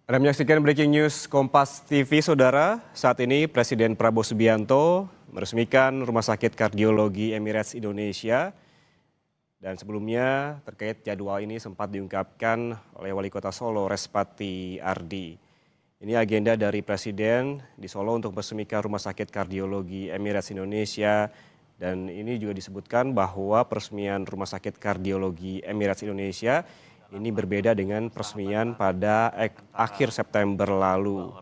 Anda menyaksikan Breaking News Kompas TV, Saudara. Saat ini Presiden Prabowo Subianto meresmikan Rumah Sakit Kardiologi Emirates Indonesia. Dan sebelumnya terkait jadwal ini sempat diungkapkan oleh Wali Kota Solo, Respati Ardi. Ini agenda dari Presiden di Solo untuk meresmikan Rumah Sakit Kardiologi Emirates Indonesia. Dan ini juga disebutkan bahwa peresmian Rumah Sakit Kardiologi Emirates Indonesia ini berbeda dengan peresmian pada akhir September lalu.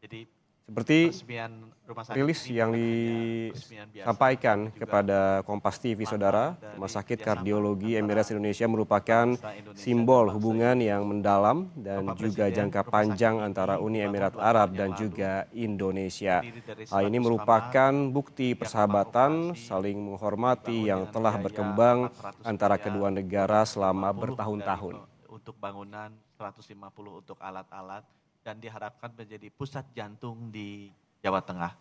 Jadi Seperti peresmian rumah sakit rilis ini yang bukan hanya peresmian biasa, disampaikan juga kepada Kompas TV, Saudara, dari Rumah Sakit kerjasama Kardiologi antara Emirates Indonesia merupakan bangsa Indonesia simbol dan bangsa hubungan Inggris. yang mendalam dan Bapak juga Presiden, jangka rumah sakit panjang ini antara Uni dibangun Emirat 2 Arab tahun dan yang lalu, juga Indonesia. terdiri dari Hal ini 100 merupakan kamar, bukti 3 kamar persahabatan operasi, saling menghormati dibangun yang dengan telah biaya berkembang 400 antara miliar, kedua negara selama 250 bertahun-tahun. untuk bangunan, 150 untuk alat-alat, dan diharapkan menjadi pusat jantung di Jawa Tengah.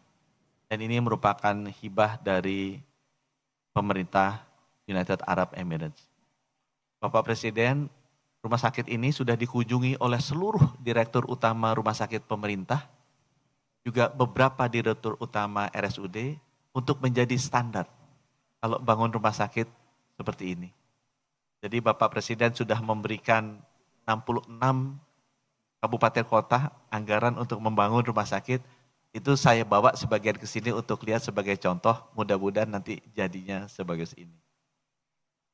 Dan ini merupakan hibah dari pemerintah United Arab Emirates. Bapak Presiden, rumah sakit ini sudah dikunjungi oleh seluruh direktur utama rumah sakit pemerintah, juga beberapa direktur utama RSUD untuk menjadi standar kalau bangun rumah sakit seperti ini. Jadi Bapak Presiden sudah memberikan 66 kabupaten kota anggaran untuk membangun rumah sakit. Itu saya bawa sebagian ke sini untuk lihat sebagai contoh, mudah-mudahan nanti jadinya sebagus ini.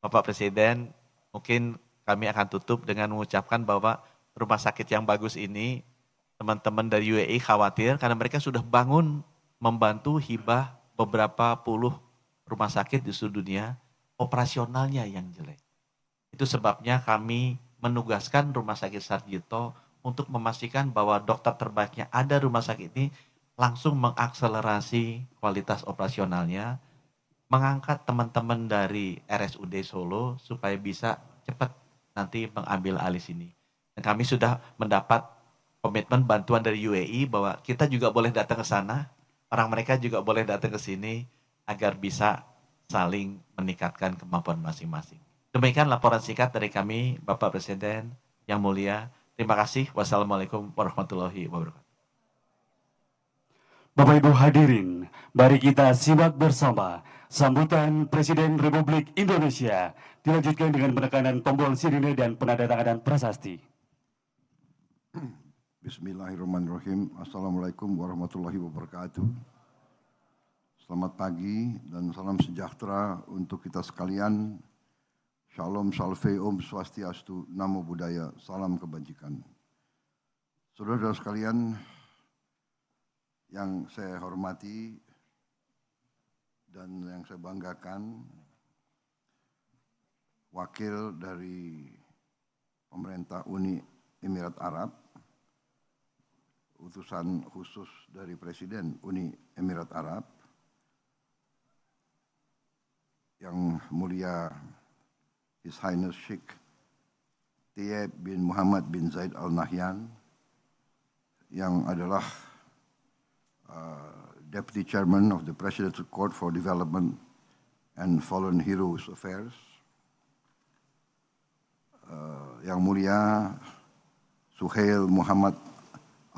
Bapak Presiden, mungkin kami akan tutup dengan mengucapkan bahwa rumah sakit yang bagus ini, teman-teman dari UAE khawatir karena mereka sudah bangun membantu hibah beberapa puluh rumah sakit di seluruh dunia, operasionalnya yang jelek. Itu sebabnya kami menugaskan Rumah Sakit Sarjito untuk memastikan bahwa dokter terbaiknya ada rumah sakit ini langsung mengakselerasi kualitas operasionalnya, mengangkat teman-teman dari RSUD Solo supaya bisa cepat nanti mengambil alih sini. Dan kami sudah mendapat komitmen bantuan dari UAE bahwa kita juga boleh datang ke sana, orang mereka juga boleh datang ke sini agar bisa saling meningkatkan kemampuan masing-masing. Demikian laporan singkat dari kami, Bapak Presiden yang mulia. Terima kasih. Wassalamualaikum warahmatullahi wabarakatuh. Bapak Ibu hadirin, mari kita simak bersama sambutan Presiden Republik Indonesia dilanjutkan dengan penekanan tombol sirine dan penandatanganan prasasti. Bismillahirrahmanirrahim. Assalamualaikum warahmatullahi wabarakatuh. Selamat pagi dan salam sejahtera untuk kita sekalian. Shalom, salve, om swastiastu, namo buddhaya, salam kebajikan. Saudara-saudara sekalian yang saya hormati dan yang saya banggakan, wakil dari pemerintah Uni Emirat Arab, utusan khusus dari Presiden Uni Emirat Arab, yang mulia His Highness Sheikh Tayeb bin Muhammad bin Zayed Al Nahyan, yang adalah Deputy Chairman of the Presidential Court for Development and Fallen Heroes Affairs, yang mulia Suhail Muhammad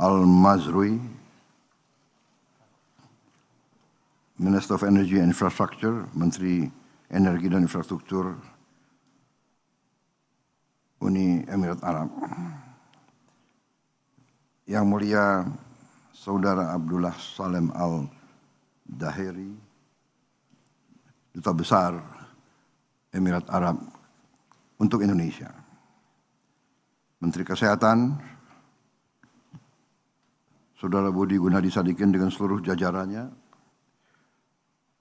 Al-Mazrui, Minister of Energy and Infrastructure, Menteri Energi dan Infrastruktur Uni Emirat Arab, yang mulia Saudara Abdullah Salem Al-Dahiri, Duta Besar Emirat Arab untuk Indonesia, Menteri Kesehatan, Saudara Budi Gunadi Sadikin dengan seluruh jajarannya,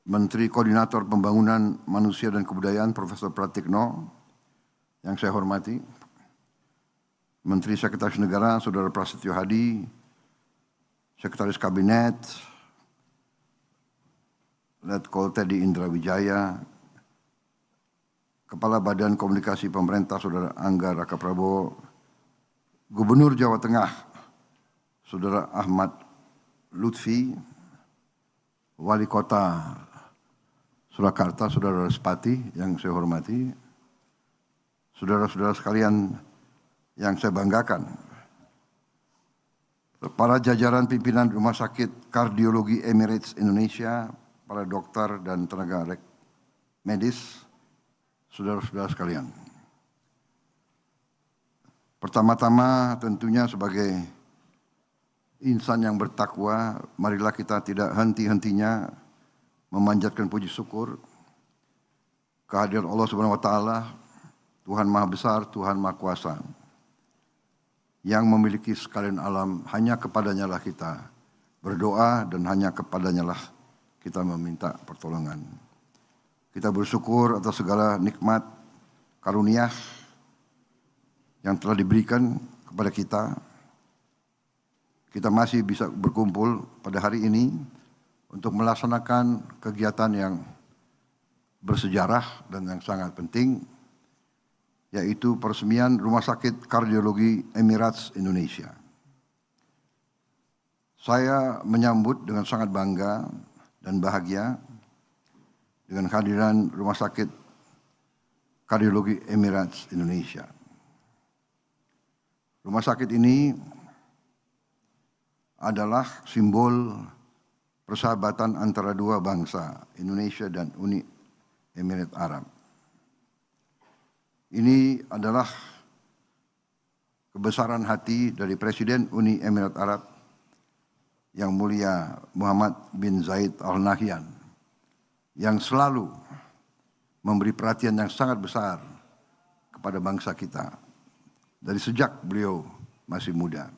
Menteri Koordinator Pembangunan Manusia dan Kebudayaan Profesor Pratikno, yang saya hormati, Menteri Sekretaris Negara Saudara Prasetyo Hadi, Sekretaris Kabinet Letkol Teddy Indra Wijaya, Kepala Badan Komunikasi Pemerintah Saudara Angga Raka Prabowo, Gubernur Jawa Tengah Saudara Ahmad Lutfi, Wali Kota Surakarta Saudara Respati yang saya hormati, saudara-saudara sekalian yang saya banggakan, para jajaran pimpinan Rumah Sakit Kardiologi Emirates Indonesia, para dokter dan tenaga medis, saudara-saudara sekalian. Pertama-tama tentunya sebagai insan yang bertakwa, marilah kita tidak henti-hentinya memanjatkan puji syukur kehadiran Allah Subhanahu wa taala, Tuhan Maha Besar, Tuhan Maha Kuasa, yang memiliki sekalian alam. Hanya kepadanya lah kita berdoa dan hanya kepadanya lah kita meminta pertolongan. Kita bersyukur atas segala nikmat, karunia yang telah diberikan kepada kita. Kita masih bisa berkumpul pada hari ini untuk melaksanakan kegiatan yang bersejarah dan yang sangat penting, yaitu peresmian Rumah Sakit Kardiologi Emirates Indonesia. Saya menyambut dengan sangat bangga dan bahagia dengan kehadiran Rumah Sakit Kardiologi Emirates Indonesia. Rumah sakit ini adalah simbol persahabatan antara dua bangsa, Indonesia dan Uni Emirat Arab. Ini adalah kebesaran hati dari Presiden Uni Emirat Arab yang mulia Muhammad bin Zayed Al Nahyan, yang selalu memberi perhatian yang sangat besar kepada bangsa kita dari sejak beliau masih muda.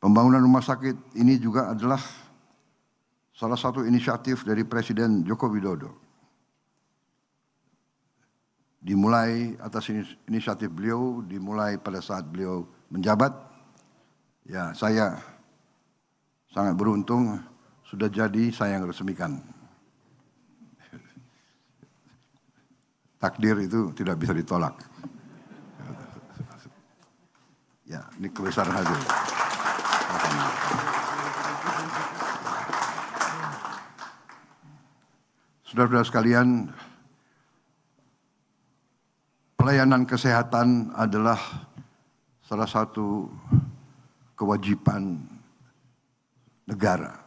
Pembangunan rumah sakit ini juga adalah salah satu inisiatif dari Presiden Joko Widodo. Dimulai atas inisiatif beliau, dimulai pada saat beliau menjabat. Ya, saya sangat beruntung sudah jadi saya yang resmikan. Takdir itu tidak bisa ditolak. Ya, ini kebesaran hati. Saudara-saudara sekalian, pelayanan kesehatan adalah salah satu kewajiban negara.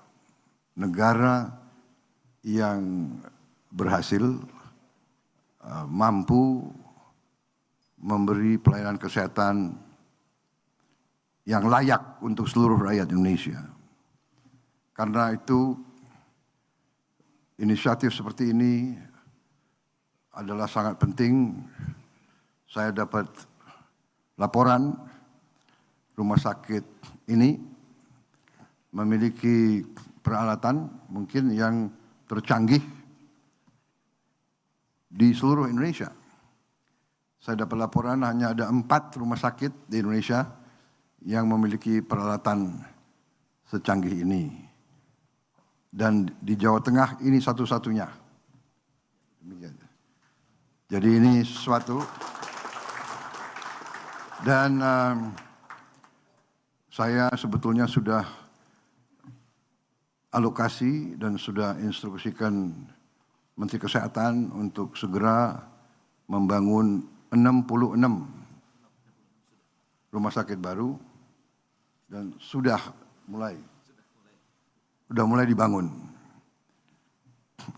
Negara yang berhasil mampu memberi pelayanan kesehatan yang layak untuk seluruh rakyat Indonesia. Karena itu, inisiatif seperti ini adalah sangat penting. Saya dapat laporan rumah sakit ini memiliki peralatan mungkin yang tercanggih di seluruh Indonesia. Saya dapat laporan hanya ada 4 rumah sakit di Indonesia yang memiliki peralatan secanggih ini. Dan di Jawa Tengah ini satu-satunya. Jadi ini sesuatu. Dan saya sebetulnya sudah alokasi dan sudah instruksikan Menteri Kesehatan untuk segera membangun 66 rumah sakit baru dan sudah mulai dibangun.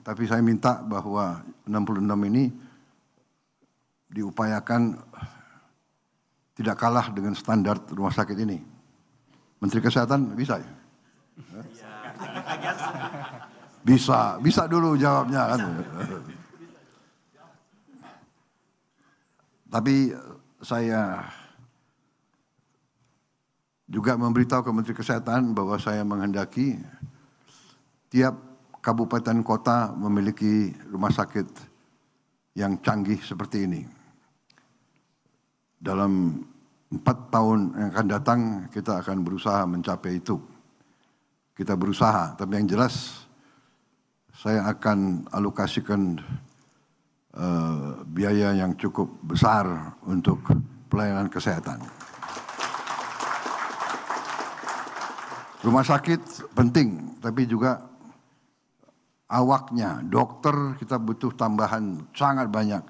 Tapi saya minta bahwa 66 ini diupayakan tidak kalah dengan standar rumah sakit ini. Menteri Kesehatan bisa ya? Bisa dulu jawabnya kan. Tapi saya juga memberitahu ke Menteri Kesehatan bahwa saya menghendaki tiap kabupaten kota memiliki rumah sakit yang canggih seperti ini. Dalam 4 tahun yang akan datang kita akan berusaha mencapai itu. Kita berusaha, tapi yang jelas saya akan alokasikan biaya yang cukup besar untuk pelayanan kesehatan. Rumah sakit penting, tapi juga awaknya, dokter kita butuh tambahan sangat banyak.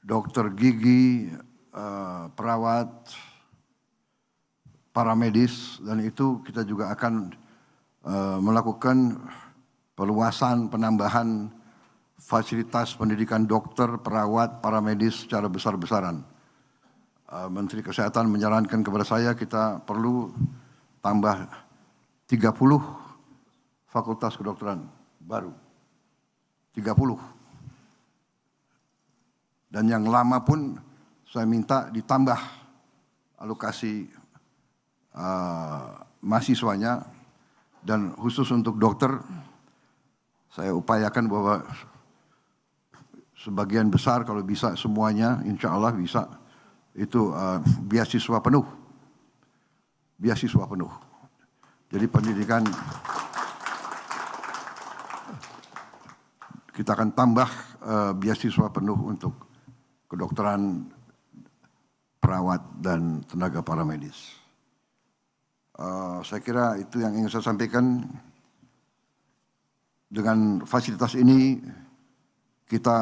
Dokter gigi, perawat, para medis, dan itu kita juga akan melakukan perluasan penambahan fasilitas pendidikan dokter, perawat, para medis secara besar-besaran. Menteri Kesehatan menyarankan kepada saya kita perlu tambah 30 fakultas kedokteran baru. 30. Dan yang lama pun saya minta ditambah alokasi mahasiswanya, dan khusus untuk dokter saya upayakan bahwa sebagian besar, kalau bisa semuanya, insya Allah bisa, itu beasiswa penuh. Beasiswa penuh. Jadi pendidikan kita akan tambah beasiswa penuh untuk kedokteran, perawat, dan tenaga paramedis. Saya kira itu yang ingin saya sampaikan. Dengan fasilitas ini kita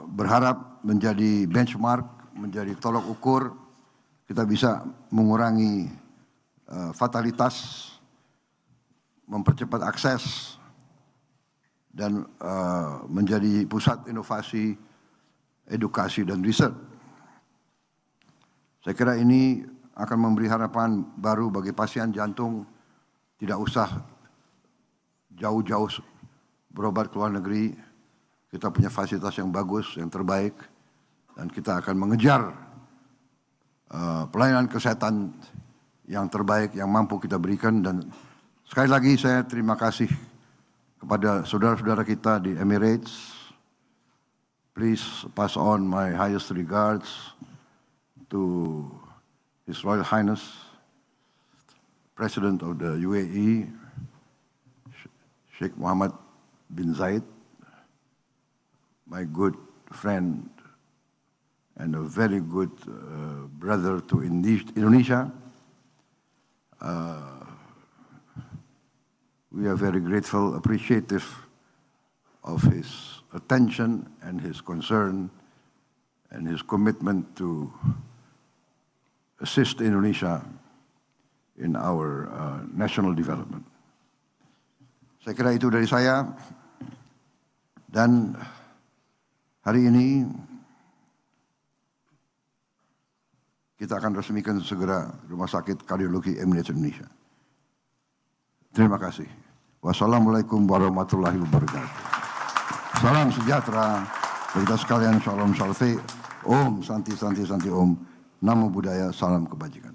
berharap menjadi benchmark, menjadi tolok ukur, kita bisa mengurangi fatalitas, mempercepat akses, dan menjadi pusat inovasi, edukasi, dan riset. Saya kira ini akan memberi harapan baru bagi pasien jantung, tidak usah jauh-jauh berobat ke luar negeri. Kita punya fasilitas yang bagus, yang terbaik, dan kita akan mengejar pelayanan kesehatan yang terbaik yang mampu kita berikan. Dan sekali lagi saya terima kasih kepada saudara-saudara kita di Emirates. Please pass on my highest regards to His Royal Highness President of the UAE, Sheikh Mohammed bin Zayed, my good friend and a very good brother to Indonesia. We are very grateful, appreciative of his attention and his concern and his commitment to assist Indonesia in our national development. Saya kira itu dari saya, dan hari ini kita akan resmikan segera Rumah Sakit Kardiologi Emirates Indonesia. Terima kasih. Wassalamualaikum warahmatullahi wabarakatuh. Salam sejahtera bagi kita sekalian. Shalom Shalve. Om Santi Santi Santi Om. Namo Buddhaya. Salam kebajikan.